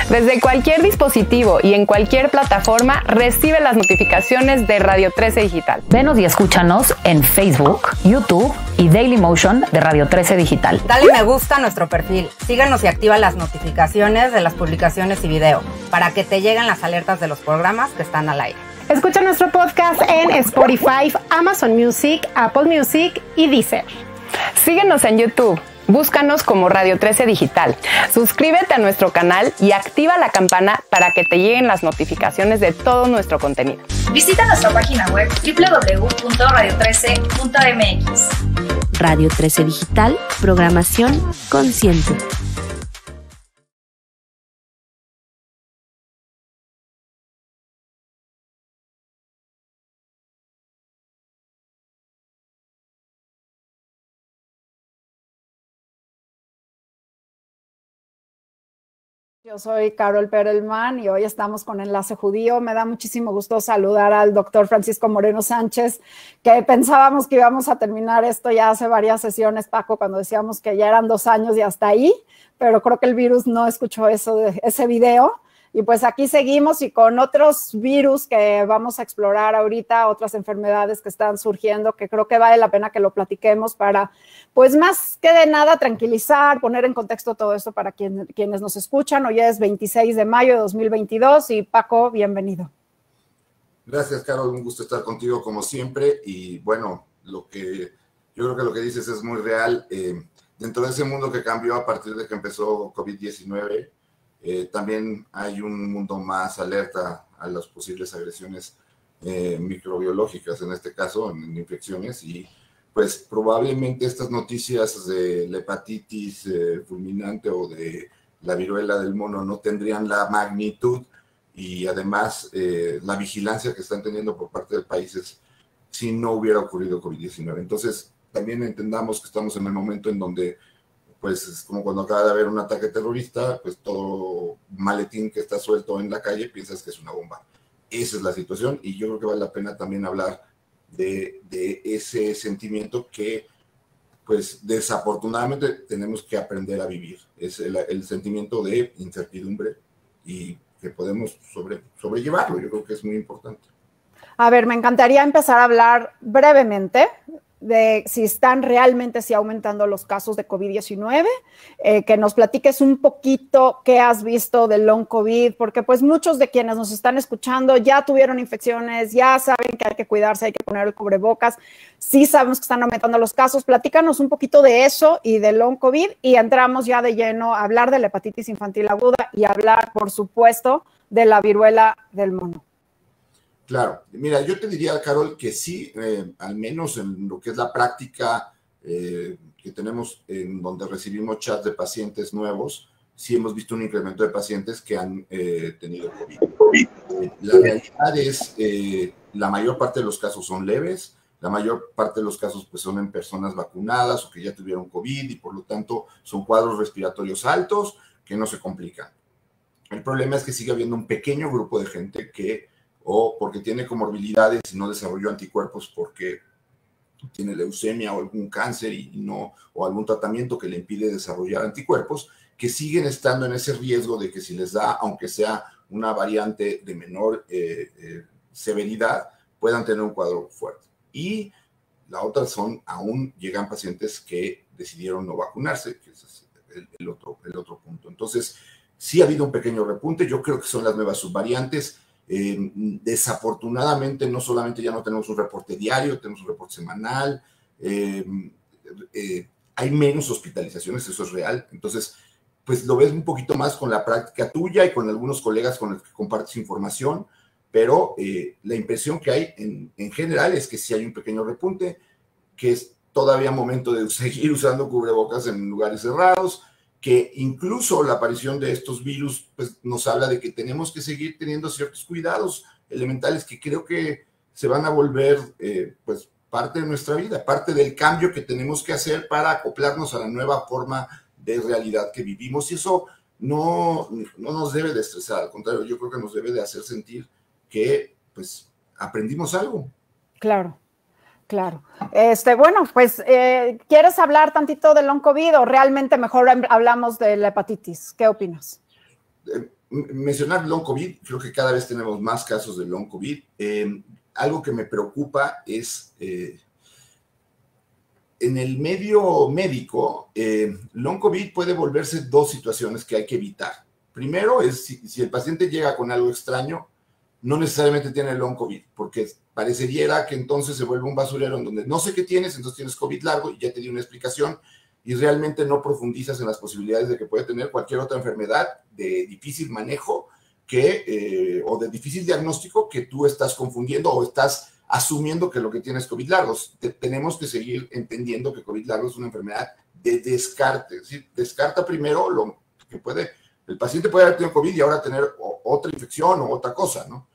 Desde cualquier dispositivo y en cualquier plataforma, recibe las notificaciones de Radio 13 Digital. Venos y escúchanos en Facebook, YouTube y Dailymotion de Radio 13 Digital. Dale me gusta a nuestro perfil, síganos y activa las notificaciones de las publicaciones y video para que te lleguen las alertas de los programas que están al aire. Escucha nuestro podcast en Spotify, Amazon Music, Apple Music y Deezer. Síguenos en YouTube. Búscanos como Radio 13 Digital. Suscríbete a nuestro canal y activa la campana para que te lleguen las notificaciones de todo nuestro contenido. Visita nuestra página web www.radio13.mx. Radio 13 Digital, programación consciente. Yo soy Carol Perelman y hoy estamos con Enlace Judío. Me da muchísimo gusto saludar al doctor Francisco Moreno Sánchez, que pensábamos que íbamos a terminar esto ya hace varias sesiones, Paco, cuando decíamos que ya eran 2 años y hasta ahí, pero creo que el virus no escuchó ese video. Y pues aquí seguimos y con otros virus que vamos a explorar ahorita, otras enfermedades que están surgiendo, que creo que vale la pena que lo platiquemos para, pues más que de nada, tranquilizar, poner en contexto todo esto para quienes nos escuchan. Hoy es 26 de mayo de 2022 y Paco, bienvenido. Gracias, Carol, un gusto estar contigo como siempre y bueno, yo creo que lo que dices es muy real. Dentro de ese mundo que cambió a partir de que empezó COVID-19, también hay un mundo más alerta a las posibles agresiones microbiológicas, en este caso, en infecciones, y pues probablemente estas noticias de la hepatitis fulminante o de la viruela del mono no tendrían la magnitud y además la vigilancia que están teniendo por parte de países si no hubiera ocurrido COVID-19. Entonces, también entendamos que estamos en el momento en donde pues es como cuando acaba de haber un ataque terrorista, pues todo maletín que está suelto en la calle piensas que es una bomba. Esa es la situación y yo creo que vale la pena también hablar de ese sentimiento que pues desafortunadamente tenemos que aprender a vivir. Es el sentimiento de incertidumbre y que podemos sobrellevarlo. Yo creo que es muy importante. A ver, me encantaría empezar a hablar brevemente de si están realmente aumentando los casos de COVID-19, que nos platiques un poquito qué has visto del long COVID, porque pues muchos de quienes nos están escuchando ya tuvieron infecciones, ya saben que hay que cuidarse, hay que poner el cubrebocas, sí sabemos que están aumentando los casos. Platícanos un poquito de eso y del long COVID y entramos ya de lleno a hablar de la hepatitis infantil aguda y hablar, por supuesto, de la viruela del mono. Claro, mira, yo te diría, Carol, que sí, al menos en lo que es la práctica que tenemos en donde recibimos chats de pacientes nuevos, sí hemos visto un incremento de pacientes que han tenido COVID. La realidad es la mayor parte de los casos son leves, la mayor parte de los casos pues, son en personas vacunadas o que ya tuvieron COVID y por lo tanto son cuadros respiratorios altos que no se complican. El problema es que sigue habiendo un pequeño grupo de gente que o porque tiene comorbilidades y no desarrolló anticuerpos porque tiene leucemia o algún cáncer o algún tratamiento que le impide desarrollar anticuerpos, que siguen estando en ese riesgo de que si les da, aunque sea una variante de menor severidad, puedan tener un cuadro fuerte. Y la otra aún llegan pacientes que decidieron no vacunarse, que ese es el otro punto. Entonces, sí ha habido un pequeño repunte, yo creo que son las nuevas subvariantes. Desafortunadamente no solamente ya no tenemos un reporte diario, tenemos un reporte semanal, hay menos hospitalizaciones, eso es real, entonces pues lo ves un poquito más con la práctica tuya y con algunos colegas con los que compartes información, pero la impresión que hay en general es que sí hay un pequeño repunte, que es todavía momento de seguir usando cubrebocas en lugares cerrados, que incluso la aparición de estos virus pues, nos habla de que tenemos que seguir teniendo ciertos cuidados elementales que creo que se van a volver pues, parte de nuestra vida, parte del cambio que tenemos que hacer para acoplarnos a la nueva forma de realidad que vivimos. Y eso no nos debe de estresar, al contrario, yo creo que nos debe de hacer sentir que pues, aprendimos algo. Claro. Claro. Bueno, pues, ¿quieres hablar tantito del long COVID o realmente mejor hablamos de la hepatitis? ¿Qué opinas? mencionar long COVID, creo que cada vez tenemos más casos de long COVID. Algo que me preocupa es, en el medio médico, long COVID puede volverse dos situaciones que hay que evitar. Primero es si el paciente llega con algo extraño, no necesariamente tiene long COVID, porque parecería que entonces se vuelve un basurero en donde no sé qué tienes, entonces tienes COVID largo y ya te di una explicación y realmente no profundizas en las posibilidades de que puede tener cualquier otra enfermedad de difícil manejo o de difícil diagnóstico que tú estás confundiendo o estás asumiendo que lo que tienes es COVID largo. Tenemos que seguir entendiendo que COVID largo es una enfermedad de descarte. Es decir, descarta primero lo que puede. El paciente puede haber tenido COVID y ahora tener otra infección o otra cosa, ¿no?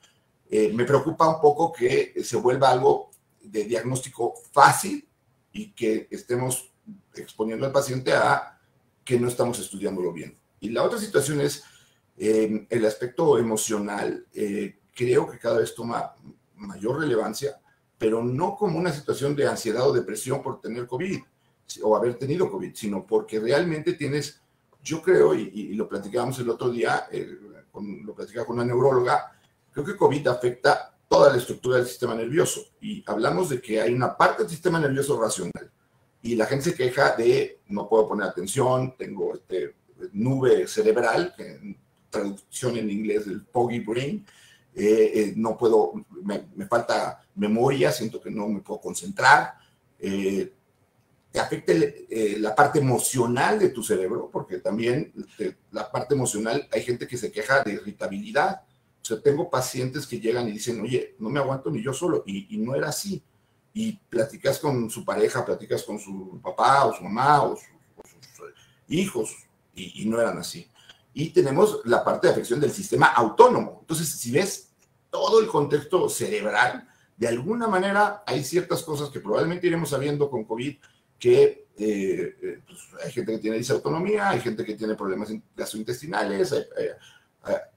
Me preocupa un poco que se vuelva algo de diagnóstico fácil y que estemos exponiendo al paciente a que no estamos estudiándolo bien. Y la otra situación es el aspecto emocional. Creo que cada vez toma mayor relevancia, pero no como una situación de ansiedad o depresión por tener COVID o haber tenido COVID, sino porque realmente tienes, yo creo, y lo platicábamos el otro día, lo platicaba con una neuróloga, creo que COVID afecta toda la estructura del sistema nervioso y hablamos de que hay una parte del sistema nervioso racional y la gente se queja de no puedo poner atención, tengo nube cerebral, que en traducción en inglés del foggy brain, no puedo, me falta memoria, siento que no me puedo concentrar, te afecta la parte emocional de tu cerebro, porque también la parte emocional, hay gente que se queja de irritabilidad. O sea, tengo pacientes que llegan y dicen, oye, no me aguanto ni yo solo, y no era así. Y platicas con su pareja, platicas con su papá o su mamá o sus hijos, y no eran así. Y tenemos la parte de afección del sistema autónomo. Entonces, si ves todo el contexto cerebral, de alguna manera hay ciertas cosas que probablemente iremos sabiendo con COVID, que pues, hay gente que tiene disautonomía, hay gente que tiene problemas gastrointestinales,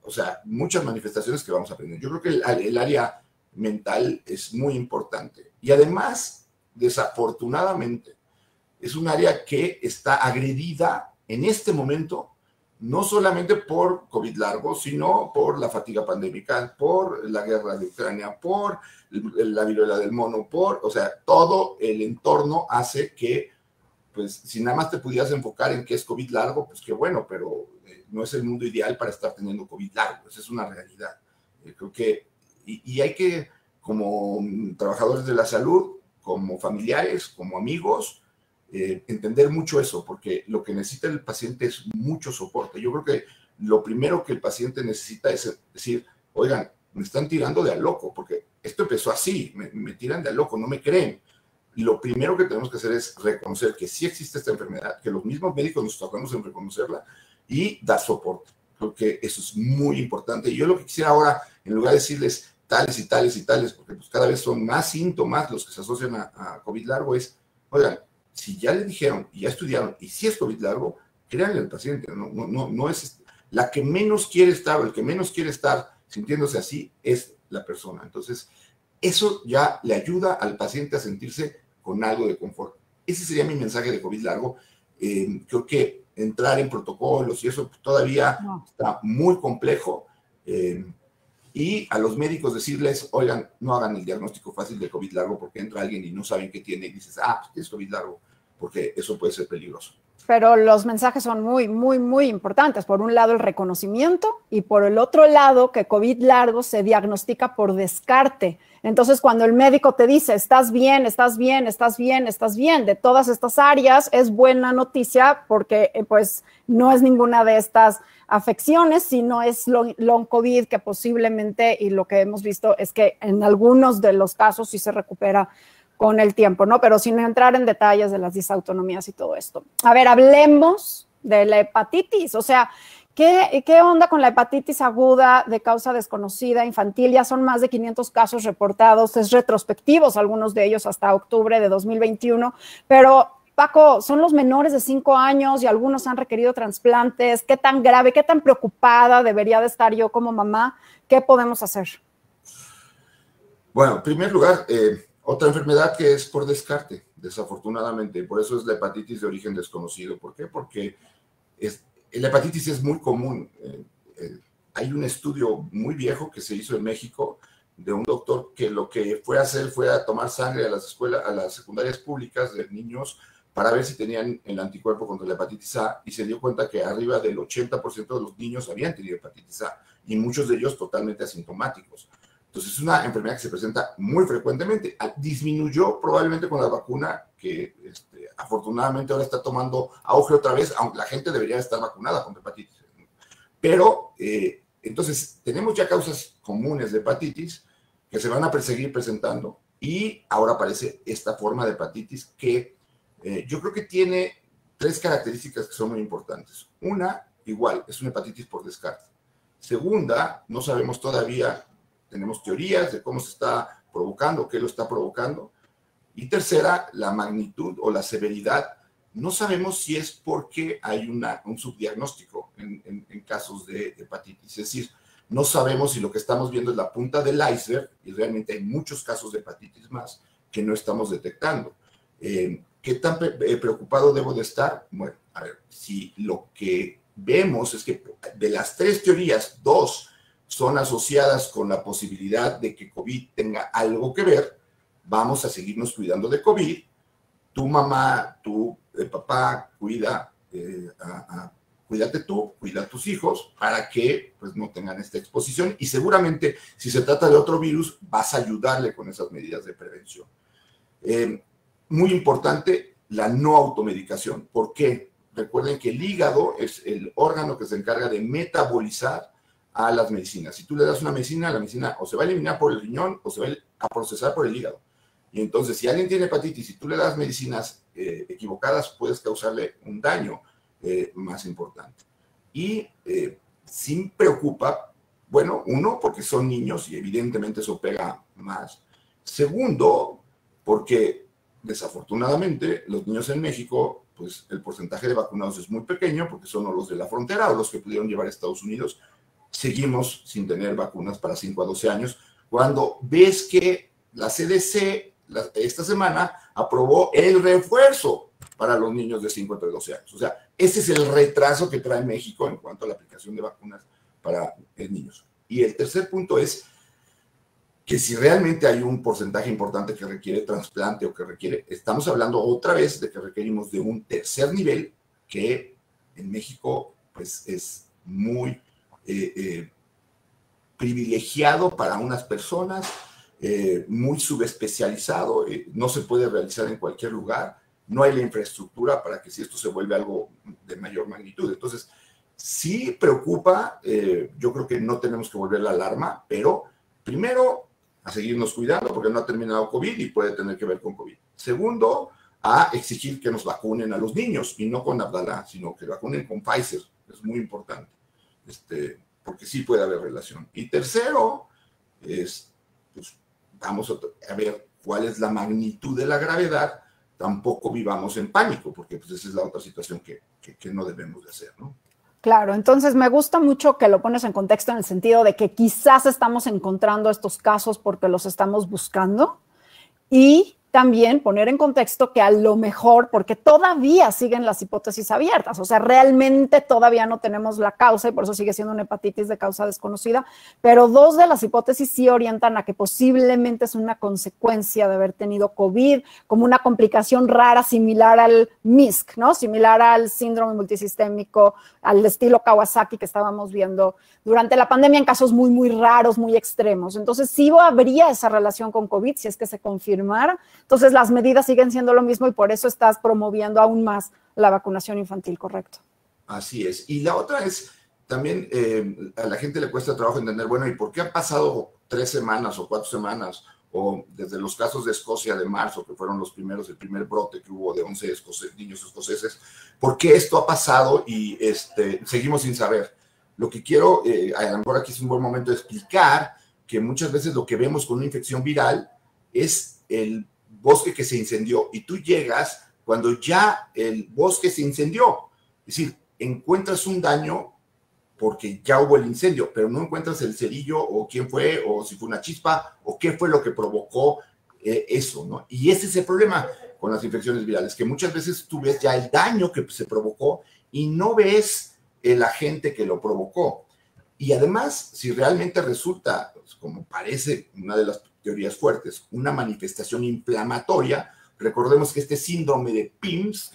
o sea, muchas manifestaciones que vamos a aprender. Yo creo que el área mental es muy importante. Y además, desafortunadamente, es un área que está agredida en este momento, no solamente por COVID largo, sino por la fatiga pandémica, por la guerra de Ucrania, por la viruela del mono, o sea, todo el entorno hace que, pues, si nada más te pudieras enfocar en qué es COVID largo, pues qué bueno, pero no es el mundo ideal para estar teniendo COVID largo, esa es una realidad. Creo que, y hay que, como trabajadores de la salud, como familiares, como amigos, entender mucho eso, porque lo que necesita el paciente es mucho soporte. Yo creo que lo primero que el paciente necesita es decir, oigan, me están tirando de a loco, porque esto empezó así, me tiran de a loco, no me creen. Lo primero que tenemos que hacer es reconocer que sí existe esta enfermedad, que los mismos médicos nos tocamos en reconocerla y dar soporte. Creo que eso es muy importante. Y yo lo que quisiera ahora, en lugar de decirles tales y tales y tales, porque pues cada vez son más síntomas los que se asocian a COVID largo, es, oigan, si ya le dijeron y ya estudiaron y si es COVID largo, créanle al paciente, no es la que menos quiere estar o el que menos quiere estar sintiéndose así es la persona. Entonces, eso ya le ayuda al paciente a sentirse con algo de confort. Ese sería mi mensaje de COVID largo. Creo que entrar en protocolos y eso todavía está muy complejo. Y a los médicos decirles, oigan, no hagan el diagnóstico fácil de COVID largo porque entra alguien y no saben qué tiene y dices, pues tienes COVID largo, porque eso puede ser peligroso. Pero los mensajes son muy, muy, muy importantes. Por un lado, el reconocimiento y por el otro lado, que COVID largo se diagnostica por descarte. Entonces, cuando el médico te dice, estás bien, estás bien, estás bien, estás bien, de todas estas áreas, es buena noticia porque pues no es ninguna de estas afecciones, sino es long COVID que posiblemente, y lo que hemos visto es que en algunos de los casos sí se recupera con el tiempo, ¿no? Pero sin entrar en detalles de las disautonomías y todo esto. A ver, hablemos de la hepatitis, o sea, ¿qué onda con la hepatitis aguda de causa desconocida infantil? Ya son más de 500 casos reportados, es retrospectivos, algunos de ellos hasta octubre de 2021, pero Paco, son los menores de 5 años y algunos han requerido trasplantes. ¿Qué tan grave, qué tan preocupada debería de estar yo como mamá? ¿Qué podemos hacer? Bueno, en primer lugar, otra enfermedad que es por descarte, desafortunadamente. Por eso es la hepatitis de origen desconocido. ¿Por qué? Porque la hepatitis es muy común. hay un estudio muy viejo que se hizo en México de un doctor que lo que fue a hacer fue a tomar sangre a las escuelas, a las secundarias públicas de niños para ver si tenían el anticuerpo contra la hepatitis A, y se dio cuenta que arriba del 80% de los niños habían tenido hepatitis A, y muchos de ellos totalmente asintomáticos. Entonces es una enfermedad que se presenta muy frecuentemente. Disminuyó probablemente con la vacuna, que afortunadamente ahora está tomando auge otra vez, aunque la gente debería estar vacunada contra hepatitis. Pero entonces tenemos ya causas comunes de hepatitis que se van a seguir presentando, y ahora aparece esta forma de hepatitis que yo creo que tiene 3 características que son muy importantes. Una, igual, es una hepatitis por descarte. Segunda, no sabemos todavía, tenemos teorías de cómo se está provocando, qué lo está provocando. Y tercera, la magnitud o la severidad. No sabemos si es porque hay un subdiagnóstico en casos de hepatitis. Es decir, no sabemos si lo que estamos viendo es la punta del iceberg, y realmente hay muchos casos de hepatitis más que no estamos detectando. ¿Qué tan preocupado debo de estar? Bueno, a ver, si lo que vemos es que de las 3 teorías, 2 son asociadas con la posibilidad de que COVID tenga algo que ver, vamos a seguirnos cuidando de COVID. Tu mamá, tu papá, cuídate tú, cuida a tus hijos para que pues, no tengan esta exposición, y seguramente si se trata de otro virus vas a ayudarle con esas medidas de prevención. Muy importante la no automedicación. ¿Por qué? Recuerden que el hígado es el órgano que se encarga de metabolizar a las medicinas. Si tú le das una medicina, la medicina o se va a eliminar por el riñón o se va a procesar por el hígado. Y entonces, si alguien tiene hepatitis y tú le das medicinas equivocadas, puedes causarle un daño más importante. Y sí preocupa, bueno, uno, porque son niños y evidentemente eso pega más. Segundo, porque desafortunadamente los niños en México, pues el porcentaje de vacunados es muy pequeño, porque son los de la frontera o los que pudieron llevar a Estados Unidos. Seguimos sin tener vacunas para 5 a 12 años, cuando ves que la CDC esta semana aprobó el refuerzo para los niños de 5 a 12 años. O sea, ese es el retraso que trae México en cuanto a la aplicación de vacunas para niños. Y el tercer punto es que si realmente hay un porcentaje importante que requiere trasplante o que requiere, estamos hablando otra vez de que requerimos de un tercer nivel que en México pues es muy privilegiado para unas personas, muy subespecializado, no se puede realizar en cualquier lugar, no hay la infraestructura para que si esto se vuelve algo de mayor magnitud. Entonces, sí preocupa, yo creo que no tenemos que volver la alarma, pero primero, a seguirnos cuidando porque no ha terminado COVID y puede tener que ver con COVID. Segundo, a exigir que nos vacunen a los niños, y no con Abdala, sino que vacunen con Pfizer, es muy importante, porque sí puede haber relación. Y tercero, pues vamos a ver cuál es la magnitud de la gravedad. Tampoco vivamos en pánico, porque pues esa es la otra situación que no debemos de hacer, ¿no? Claro, entonces me gusta mucho que lo pones en contexto en el sentido de que quizás estamos encontrando estos casos porque los estamos buscando, y también poner en contexto que a lo mejor, porque todavía siguen las hipótesis abiertas, o sea, realmente todavía no tenemos la causa y por eso sigue siendo una hepatitis de causa desconocida, pero 2 de las hipótesis sí orientan a que posiblemente es una consecuencia de haber tenido COVID, como una complicación rara similar al MISC, ¿no? Similar al síndrome multisistémico, al estilo Kawasaki que estábamos viendo durante la pandemia en casos muy, muy raros, muy extremos. Entonces, sí habría esa relación con COVID si es que se confirmara. Entonces, las medidas siguen siendo lo mismo y por eso estás promoviendo aún más la vacunación infantil, ¿correcto? Así es. Y la otra es, también a la gente le cuesta trabajo entender, bueno, ¿y por qué han pasado 3 semanas o 4 semanas? O desde los casos de Escocia de marzo, que fueron los primeros, el primer brote que hubo de 11 niños escoceses, ¿por qué esto ha pasado y seguimos sin saber? Lo que quiero, a lo mejor aquí es un buen momento de explicar que muchas veces lo que vemos con una infección viral es el bosque que se incendió, y tú llegas cuando ya el bosque se incendió. Es decir, encuentras un daño porque ya hubo el incendio, pero no encuentras el cerillo o quién fue, o si fue una chispa, o qué fue lo que provocó eso, ¿no? Y ese es el problema con las infecciones virales, que muchas veces tú ves ya el daño que se provocó y no ves el agente que lo provocó. Y además, si realmente resulta, pues, como parece una de las teorías fuertes, una manifestación inflamatoria, recordemos que este síndrome de PIMS,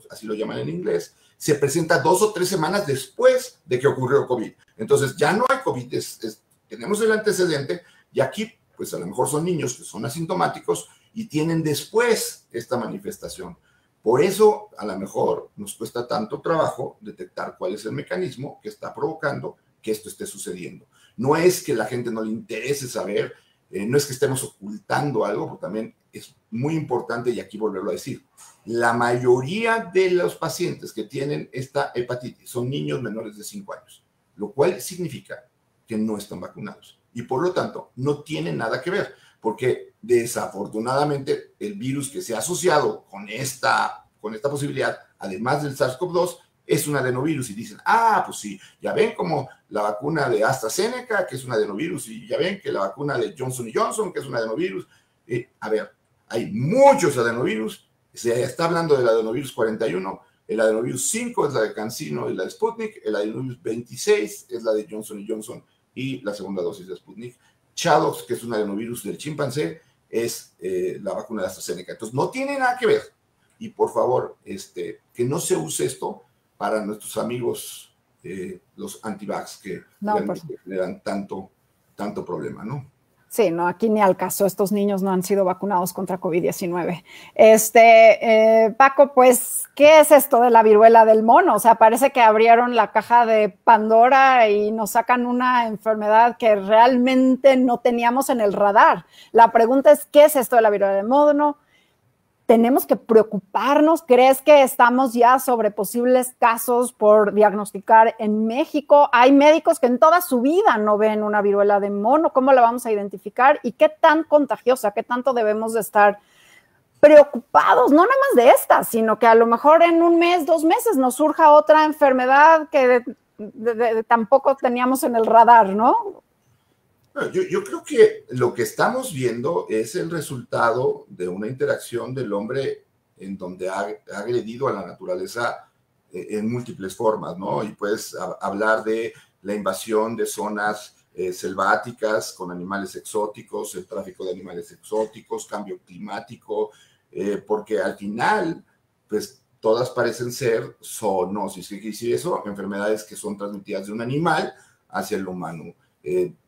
así lo llaman en inglés, se presenta 2 o 3 semanas después de que ocurrió COVID. Entonces ya no hay COVID, tenemos el antecedente, y aquí pues a lo mejor son niños que son asintomáticos y tienen después esta manifestación. Por eso a lo mejor nos cuesta tanto trabajo detectar cuál es el mecanismo que está provocando que esto esté sucediendo. No es que la gente no le interese saber, no es que estemos ocultando algo, porque también es muy importante, y aquí volverlo a decir, la mayoría de los pacientes que tienen esta hepatitis son niños menores de 5 años, lo cual significa que no están vacunados y por lo tanto no tienen nada que ver, porque desafortunadamente el virus que se ha asociado con esta posibilidad, además del SARS-CoV-2, es un adenovirus, y dicen, pues sí, ya ven como la vacuna de AstraZeneca, que es un adenovirus, y ya ven que la vacuna de Johnson & Johnson, que es un adenovirus. A ver, hay muchos adenovirus, se está hablando del adenovirus 41, el adenovirus 5 es la de CanSino y la de Sputnik, el adenovirus 26 es la de Johnson & Johnson y la segunda dosis de Sputnik. ChAdOx, que es un adenovirus del chimpancé, es la vacuna de AstraZeneca. Entonces, no tiene nada que ver. Y por favor, que no se use esto para nuestros amigos, los anti-vax, que le dan tanto problema, ¿no? Sí, no, aquí ni al caso, estos niños no han sido vacunados contra COVID-19. Paco, pues, ¿qué es esto de la viruela del mono? O sea, parece que abrieron la caja de Pandora y nos sacan una enfermedad que realmente no teníamos en el radar. La pregunta es, ¿qué es esto de la viruela del mono? ¿Tenemos que preocuparnos? ¿Crees que estamos ya sobre posibles casos por diagnosticar en México? Hay médicos que en toda su vida no ven una viruela de mono. ¿Cómo la vamos a identificar? ¿Y qué tan contagiosa? ¿Qué tanto debemos de estar preocupados? No nada más de esta, sino que a lo mejor en 1 mes, 2 meses nos surja otra enfermedad que tampoco teníamos en el radar, ¿no? Yo creo que lo que estamos viendo es el resultado de una interacción del hombre en donde ha agredido a la naturaleza en múltiples formas, ¿no? Y puedes hablar de la invasión de zonas selváticas con animales exóticos, el tráfico de animales exóticos, cambio climático, porque al final, pues todas parecen ser zoonosis. ¿Qué quiere decir eso? Enfermedades que son transmitidas de un animal hacia el humano.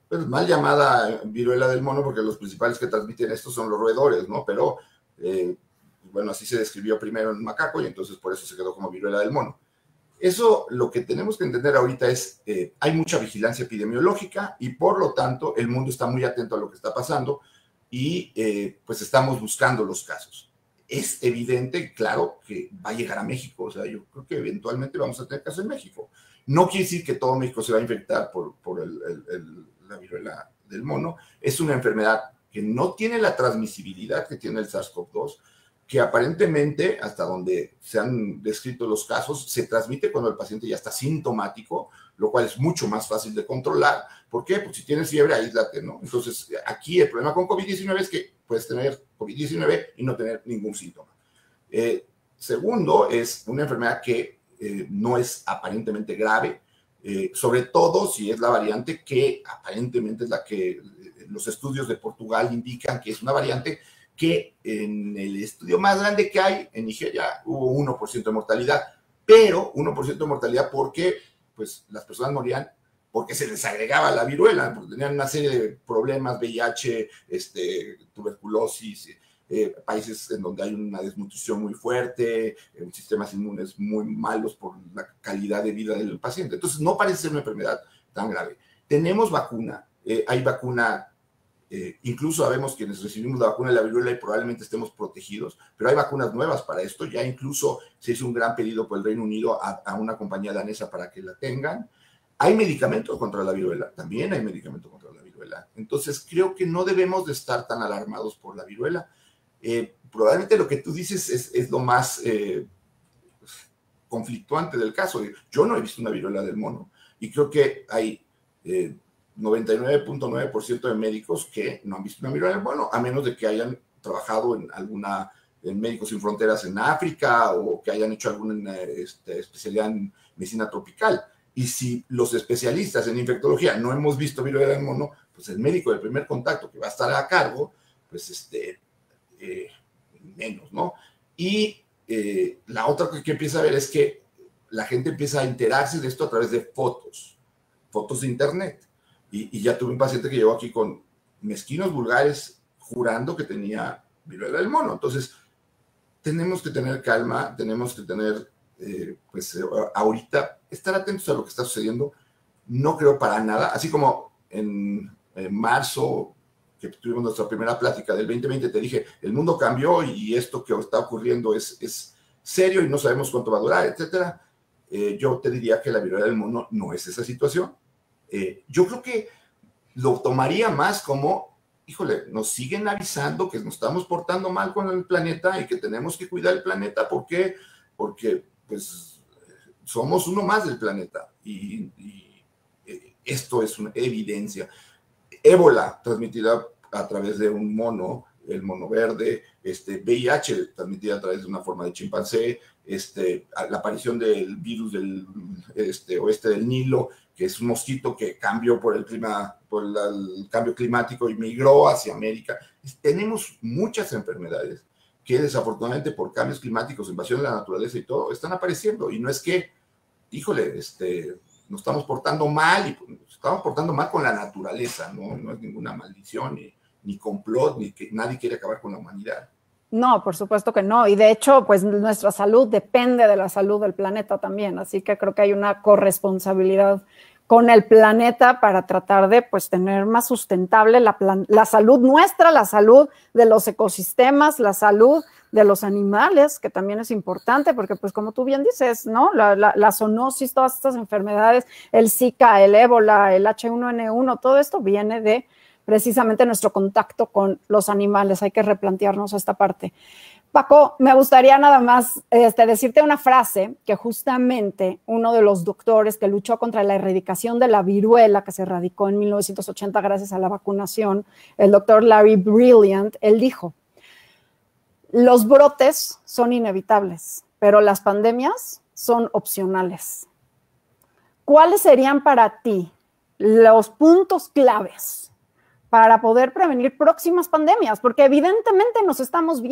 Pues mal llamada viruela del mono, porque los principales que transmiten esto son los roedores, ¿no? Pero, bueno, así se describió primero en macaco y entonces por eso se quedó como viruela del mono. Eso, lo que tenemos que entender ahorita es, hay mucha vigilancia epidemiológica y por lo tanto el mundo está muy atento a lo que está pasando y pues estamos buscando los casos. Es evidente, claro, que va a llegar a México, o sea, yo creo que eventualmente vamos a tener casos en México. No quiere decir que todo México se va a infectar por la viruela del mono. Es una enfermedad que no tiene la transmisibilidad que tiene el SARS-CoV-2, que aparentemente, hasta donde se han descrito los casos, se transmite cuando el paciente ya está sintomático, lo cual es mucho más fácil de controlar. ¿Por qué? Pues si tienes fiebre, aíslate, ¿no? Entonces, aquí el problema con COVID-19 es que puedes tener COVID-19 y no tener ningún síntoma. Segundo, es una enfermedad que no es aparentemente grave, sobre todo si es la variante que aparentemente es la que los estudios de Portugal indican que es una variante que en el estudio más grande que hay en Nigeria hubo 1% de mortalidad, pero 1% de mortalidad porque pues, las personas morían porque se les agregaba la viruela, porque tenían una serie de problemas, VIH, tuberculosis, países en donde hay una desnutrición muy fuerte, sistemas inmunes muy malos por la calidad de vida del paciente. Entonces, no parece ser una enfermedad tan grave. Tenemos vacuna, hay vacuna, incluso sabemos quienes recibimos la vacuna de la viruela y probablemente estemos protegidos, pero hay vacunas nuevas para esto. Ya incluso se hizo un gran pedido por el Reino Unido a una compañía danesa para que la tengan. Hay medicamentos contra la viruela, también hay medicamentos contra la viruela. Entonces, creo que no debemos de estar tan alarmados por la viruela. Probablemente lo que tú dices es lo más conflictuante del caso. Yo no he visto una viruela del mono y creo que hay 99.9% de médicos que no han visto una viruela del mono, a menos de que hayan trabajado en Médicos Sin Fronteras en África o que hayan hecho alguna especialidad en medicina tropical. Y si los especialistas en infectología no hemos visto viruela del mono, pues el médico del primer contacto que va a estar a cargo, pues menos, ¿no? Y la otra que empieza a ver es que la gente empieza a enterarse de esto a través de fotos de internet. Y ya tuve un paciente que llegó aquí con mezquinos vulgares jurando que tenía viruela del mono. Entonces, tenemos que tener calma, tenemos que tener, ahorita, estar atentos a lo que está sucediendo. No creo para nada, así como en marzo, que tuvimos nuestra primera plática del 2020, te dije, el mundo cambió y esto que está ocurriendo es serio y no sabemos cuánto va a durar, etcétera. Yo te diría que la viruela del mono no es esa situación. Yo creo que lo tomaría más como, híjole, nos siguen avisando que nos estamos portando mal con el planeta y que tenemos que cuidar el planeta. ¿Por qué? Porque, pues, somos uno más del planeta y esto es una evidencia. Ébola, transmitida a través de un mono, el mono verde, VIH, transmitida a través de una forma de chimpancé, la aparición del virus del oeste del Nilo, que es un mosquito que cambió por el clima, por el cambio climático y migró hacia América. Tenemos muchas enfermedades que desafortunadamente por cambios climáticos, invasión de la naturaleza y todo, están apareciendo. Y no es que, híjole, nos estamos portando mal, y nos estamos portando mal con la naturaleza, no es ninguna maldición, ni complot, ni que nadie quiere acabar con la humanidad. No, por supuesto que no. Y de hecho, pues nuestra salud depende de la salud del planeta también. Así que creo que hay una corresponsabilidad con el planeta para tratar de, pues, tener más sustentable la salud nuestra, la salud de los ecosistemas, la salud de los animales, que también es importante, porque, pues, como tú bien dices, ¿no? La zoonosis, todas estas enfermedades, el Zika, el ébola, el H1N1, todo esto viene de precisamente nuestro contacto con los animales. Hay que replantearnos esta parte. Paco, me gustaría nada más decirte una frase que justamente uno de los doctores que luchó contra la erradicación de la viruela, que se erradicó en 1980 gracias a la vacunación, el doctor Larry Brilliant, él dijo: los brotes son inevitables, pero las pandemias son opcionales. ¿Cuáles serían para ti los puntos claves para poder prevenir próximas pandemias? Porque evidentemente nos estamos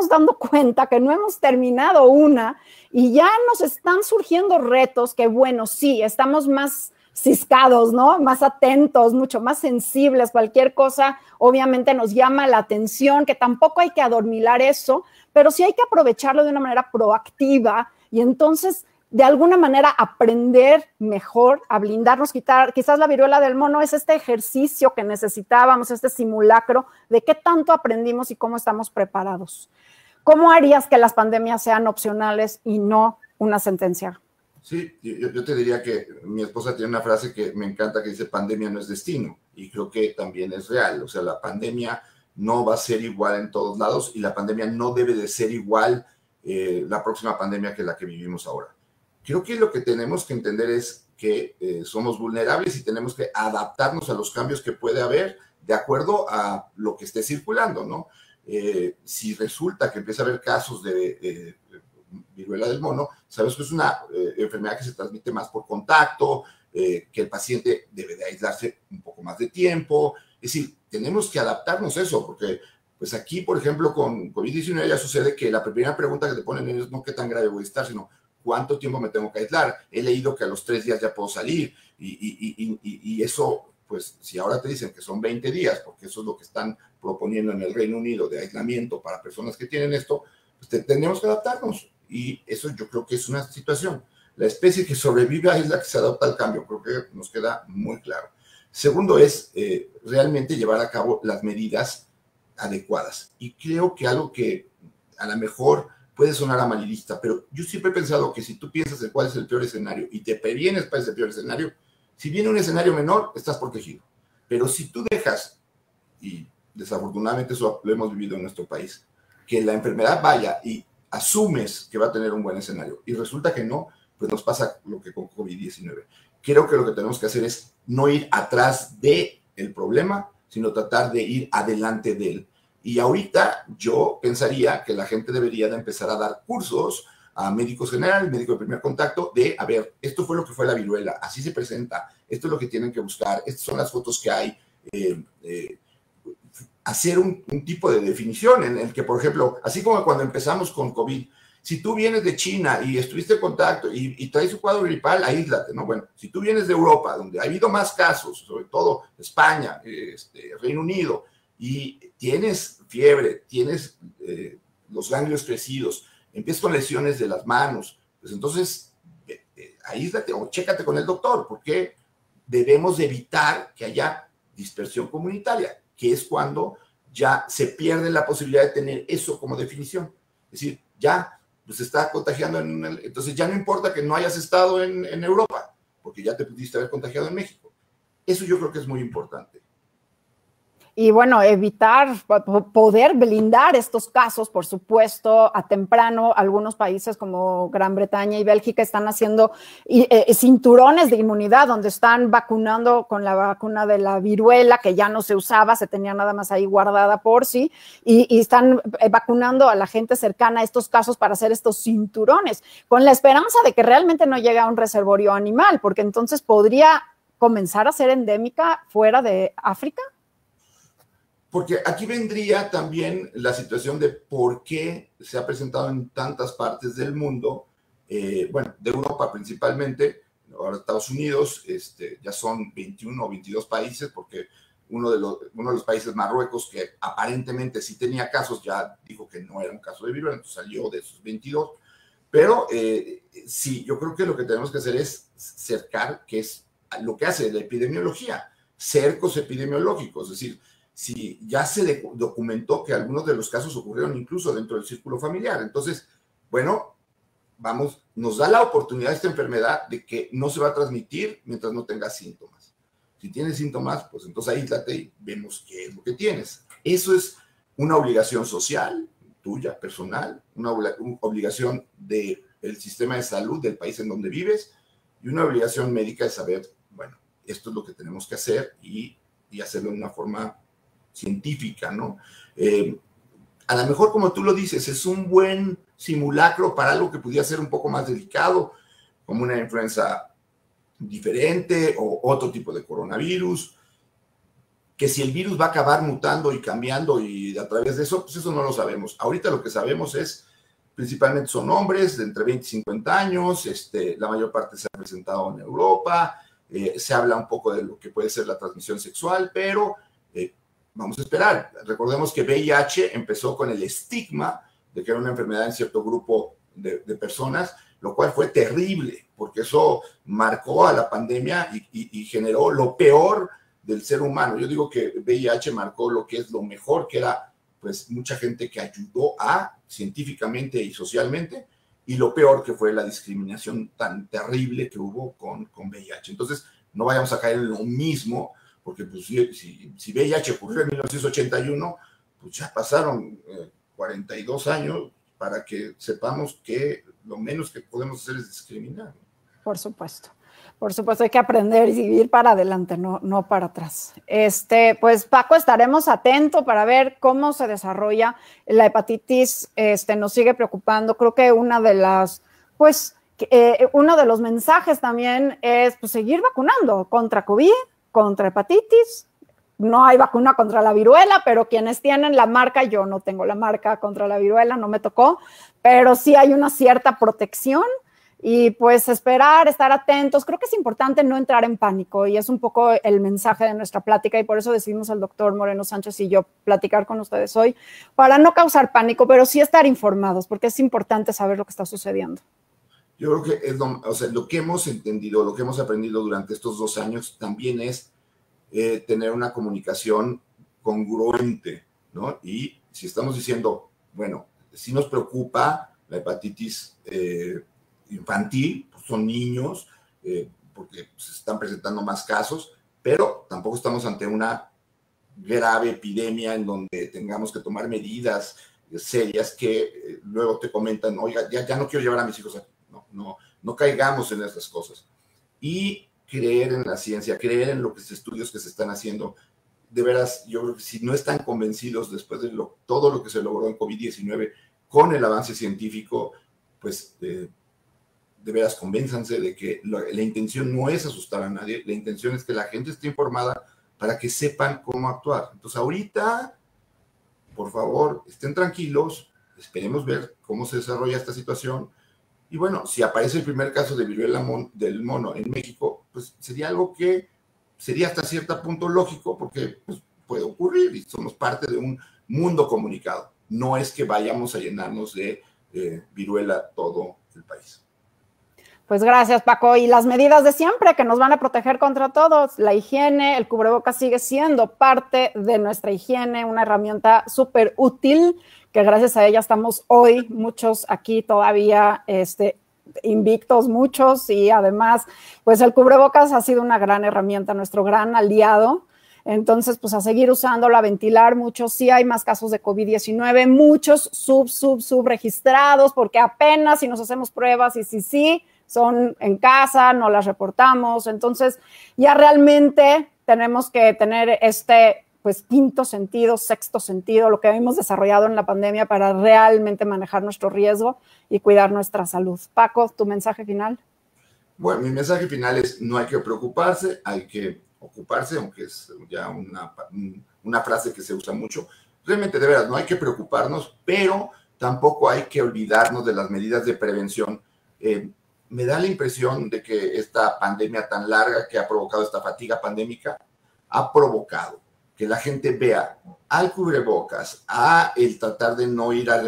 dando cuenta que no hemos terminado una y ya nos están surgiendo retos que, bueno, sí, estamos más ciscados, ¿no? Más atentos, mucho más sensibles. Cualquier cosa obviamente nos llama la atención, que tampoco hay que adormilar eso, pero sí hay que aprovecharlo de una manera proactiva y entonces de alguna manera aprender mejor a blindarnos, quizás la viruela del mono es este ejercicio que necesitábamos, este simulacro de qué tanto aprendimos y cómo estamos preparados. ¿Cómo harías que las pandemias sean opcionales y no una sentencia? Sí, yo te diría que mi esposa tiene una frase que me encanta que dice: pandemia no es destino, y creo que también es real. O sea, la pandemia no va a ser igual en todos lados y la pandemia no debe de ser igual la próxima pandemia que la que vivimos ahora. Creo que lo que tenemos que entender es que somos vulnerables y tenemos que adaptarnos a los cambios que puede haber de acuerdo a lo que esté circulando, ¿no? Si resulta que empieza a haber casos de viruela del mono, sabes que es una enfermedad que se transmite más por contacto, que el paciente debe de aislarse un poco más de tiempo. Es decir, tenemos que adaptarnos a eso, porque pues aquí, por ejemplo, con COVID-19 ya sucede que la primera pregunta que te ponen es no qué tan grave voy a estar, sino ¿cuánto tiempo me tengo que aislar? He leído que a los 3 días ya puedo salir y eso, pues si ahora te dicen que son 20 días, porque eso es lo que están proponiendo en el Reino Unido de aislamiento para personas que tienen esto, pues tenemos que adaptarnos y eso yo creo que es una situación. La especie que sobrevive es la que se adapta al cambio, creo que nos queda muy claro. Segundo es realmente llevar a cabo las medidas adecuadas y creo que algo que a lo mejor puede sonar amarillista, pero yo siempre he pensado que si tú piensas en cuál es el peor escenario y te previenes para ese peor escenario, si viene un escenario menor, estás protegido. Pero si tú dejas, y desafortunadamente eso lo hemos vivido en nuestro país, que la enfermedad vaya y asumes que va a tener un buen escenario y resulta que no, pues nos pasa lo que con COVID-19. Creo que lo que tenemos que hacer es no ir atrás del problema, sino tratar de ir adelante de él. Y ahorita yo pensaría que la gente debería de empezar a dar cursos a médicos generales, médico de primer contacto, de, a ver, esto fue lo que fue la viruela, así se presenta, esto es lo que tienen que buscar, estas son las fotos que hay, hacer un tipo de definición en el que, por ejemplo, así como cuando empezamos con COVID, si tú vienes de China y estuviste en contacto y traes un cuadro gripal, aíslate, ¿no? Bueno, si tú vienes de Europa, donde ha habido más casos, sobre todo España, Reino Unido, y tienes fiebre, tienes los ganglios crecidos, empiezas con lesiones de las manos, pues entonces aíslate o chécate con el doctor, porque debemos evitar que haya dispersión comunitaria, que es cuando ya se pierde la posibilidad de tener eso como definición. Es decir, ya pues, se está contagiando, entonces ya no importa que no hayas estado en Europa, porque ya te pudiste haber contagiado en México. Eso yo creo que es muy importante. Y bueno, evitar, poder blindar estos casos, por supuesto, a temprano. Algunos países como Gran Bretaña y Bélgica están haciendo cinturones de inmunidad, donde están vacunando con la vacuna de la viruela, que ya no se usaba, se tenía nada más ahí guardada por sí, y están vacunando a la gente cercana a estos casos para hacer estos cinturones, con la esperanza de que realmente no llegue a un reservorio animal, porque entonces podría comenzar a ser endémica fuera de África. Porque aquí vendría también la situación de por qué se ha presentado en tantas partes del mundo, bueno, de Europa principalmente, ahora Estados Unidos, ya son 21 o 22 países, porque uno de los países, Marruecos, que aparentemente sí tenía casos, ya dijo que no era un caso de viruela, entonces salió de esos 22. Pero sí, yo creo que lo que tenemos que hacer es cercar, que es lo que hace la epidemiología, cercos epidemiológicos, es decir, si ya se documentó que algunos de los casos ocurrieron incluso dentro del círculo familiar. Entonces, bueno, nos da la oportunidad esta enfermedad de que no se va a transmitir mientras no tengas síntomas. Si tienes síntomas, pues entonces aíslate y vemos qué es lo que tienes. Eso es una obligación social, tuya, personal, una obligación del sistema de salud del país en donde vives y una obligación médica de saber, bueno, esto es lo que tenemos que hacer y hacerlo de una forma científica, ¿no? A lo mejor, como tú lo dices, es un buen simulacro para algo que pudiera ser un poco más delicado, como una influenza diferente o otro tipo de coronavirus, que si el virus va a acabar mutando y cambiando y a través de eso, pues eso no lo sabemos. Ahorita lo que sabemos es, principalmente son hombres de entre 20 y 50 años, la mayor parte se ha presentado en Europa, se habla un poco de lo que puede ser la transmisión sexual, pero vamos a esperar. Recordemos que VIH empezó con el estigma de que era una enfermedad en cierto grupo de personas, lo cual fue terrible, porque eso marcó a la pandemia y generó lo peor del ser humano. Yo digo que VIH marcó lo que es lo mejor, que era pues mucha gente que ayudó científicamente y socialmente, y lo peor que fue la discriminación tan terrible que hubo con VIH. Entonces, no vayamos a caer en lo mismo, porque pues, si VIH ocurrió en 1981, pues ya pasaron 42 años para que sepamos que lo menos que podemos hacer es discriminar. Por supuesto, hay que aprender y ir para adelante, no para atrás. Pues Paco, estaremos atentos para ver cómo se desarrolla la hepatitis, nos sigue preocupando. Creo que uno de los mensajes también es pues, seguir vacunando contra COVID, contra hepatitis. No hay vacuna contra la viruela, pero quienes tienen la marca, yo no tengo la marca contra la viruela, no me tocó, pero sí hay una cierta protección y pues esperar, estar atentos. Creo que es importante no entrar en pánico y es un poco el mensaje de nuestra plática y por eso decidimos el doctor Moreno Sánchez y yo platicar con ustedes hoy, para no causar pánico, pero sí estar informados, porque es importante saber lo que está sucediendo. Yo creo que es lo que hemos entendido, lo que hemos aprendido durante estos 2 años también es tener una comunicación congruente, ¿no? Y si estamos diciendo, bueno, si nos preocupa la hepatitis infantil, pues son niños, porque se están presentando más casos, pero tampoco estamos ante una grave epidemia en donde tengamos que tomar medidas serias que luego te comentan, oiga, ya no quiero llevar a mis hijos aquí. No caigamos en esas cosas. Y creer en la ciencia, creer en los estudios que se están haciendo. De veras, yo creo que si no están convencidos después de todo lo que se logró en COVID-19 con el avance científico, pues de veras convénzanse de que la intención no es asustar a nadie, la intención es que la gente esté informada para que sepan cómo actuar. Entonces ahorita, por favor, estén tranquilos, esperemos ver cómo se desarrolla esta situación. Y bueno, si aparece el primer caso de viruela del mono en México, pues sería algo que sería hasta cierto punto lógico, porque pues, puede ocurrir y somos parte de un mundo comunicado. No es que vayamos a llenarnos de viruela todo el país. Pues gracias, Paco. Y las medidas de siempre que nos van a proteger contra todos. La higiene, el cubrebocas sigue siendo parte de nuestra higiene, una herramienta súper útil, que gracias a ella estamos hoy muchos aquí todavía invictos, muchos, y además, pues el cubrebocas ha sido una gran herramienta, nuestro gran aliado. Entonces, pues a seguir usándolo, a ventilar mucho. Sí hay más casos de COVID-19, muchos subregistrados, porque apenas si nos hacemos pruebas y sí, son en casa, no las reportamos. Entonces, ya realmente tenemos que tener pues quinto sentido, sexto sentido, lo que hemos desarrollado en la pandemia para realmente manejar nuestro riesgo y cuidar nuestra salud. Paco, ¿tu mensaje final? Bueno, mi mensaje final es: no hay que preocuparse, hay que ocuparse, aunque es ya una frase que se usa mucho. Realmente, de veras, no hay que preocuparnos, pero tampoco hay que olvidarnos de las medidas de prevención. Me da la impresión de que esta pandemia tan larga que ha provocado esta fatiga pandémica ha provocado que la gente vea al cubrebocas, a el tratar de no ir a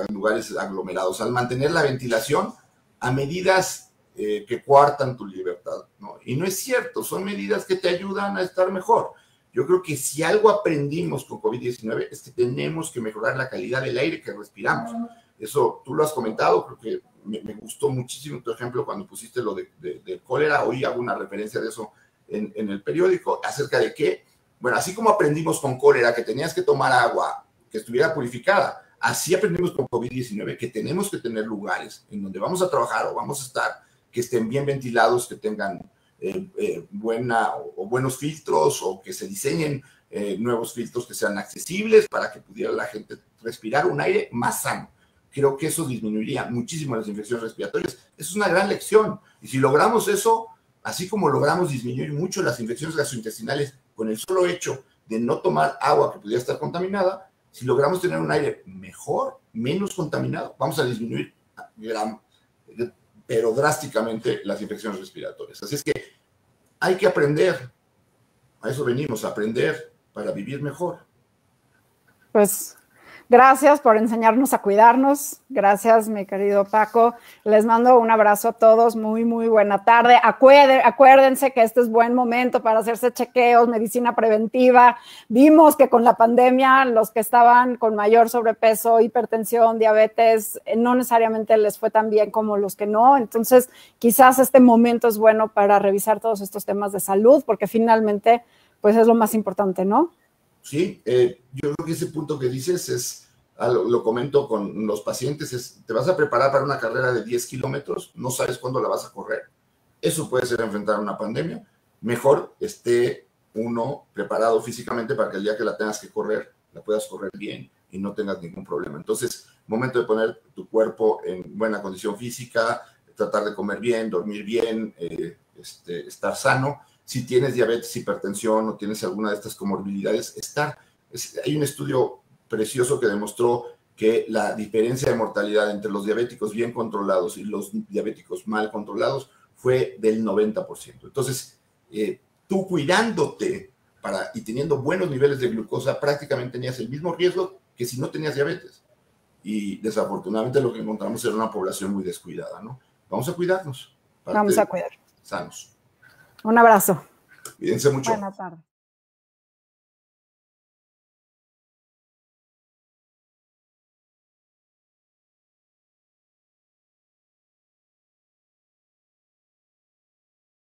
lugares aglomerados, al mantener la ventilación, a medidas que coartan tu libertad, ¿no? Y no es cierto, son medidas que te ayudan a estar mejor. Yo creo que si algo aprendimos con COVID-19 es que tenemos que mejorar la calidad del aire que respiramos. Eso tú lo has comentado, creo que me gustó muchísimo tu ejemplo cuando pusiste lo del cólera. Hoy hago una referencia de eso en el periódico, acerca de que, bueno, así como aprendimos con cólera que tenías que tomar agua que estuviera purificada, así aprendimos con COVID-19 que tenemos que tener lugares en donde vamos a trabajar o vamos a estar que estén bien ventilados, que tengan buenos filtros, o que se diseñen nuevos filtros que sean accesibles para que pudiera la gente respirar un aire más sano. Creo que eso disminuiría muchísimo las infecciones respiratorias. Es una gran lección. Y si logramos eso, así como logramos disminuir mucho las infecciones gastrointestinales con el solo hecho de no tomar agua que pudiera estar contaminada, si logramos tener un aire mejor, menos contaminado, vamos a disminuir pero drásticamente las infecciones respiratorias. Así es que hay que aprender. A eso venimos, a aprender para vivir mejor. Pues gracias por enseñarnos a cuidarnos. Gracias, mi querido Paco. Les mando un abrazo a todos. Muy, muy buena tarde. Acuérdense que este es buen momento para hacerse chequeos, medicina preventiva. Vimos que con la pandemia los que estaban con mayor sobrepeso, hipertensión, diabetes, no necesariamente les fue tan bien como los que no. Entonces, quizás este momento es bueno para revisar todos estos temas de salud, porque finalmente, pues es lo más importante, ¿no? Sí, yo creo que ese punto que dices lo comento con los pacientes, te vas a preparar para una carrera de 10 kilómetros, no sabes cuándo la vas a correr. Eso puede ser enfrentar una pandemia. Mejor esté uno preparado físicamente para que el día que la tengas que correr, la puedas correr bien y no tengas ningún problema. Entonces, momento de poner tu cuerpo en buena condición física, tratar de comer bien, dormir bien, estar sano. Si tienes diabetes, hipertensión o tienes alguna de estas comorbilidades, hay un estudio precioso que demostró que la diferencia de mortalidad entre los diabéticos bien controlados y los diabéticos mal controlados fue del 90%. Entonces, tú cuidándote y teniendo buenos niveles de glucosa, prácticamente tenías el mismo riesgo que si no tenías diabetes. Y desafortunadamente lo que encontramos era una población muy descuidada, ¿no? Vamos a cuidarnos. Vamos a cuidar. Sanos. Un abrazo. Cuídense mucho. Buenas tardes.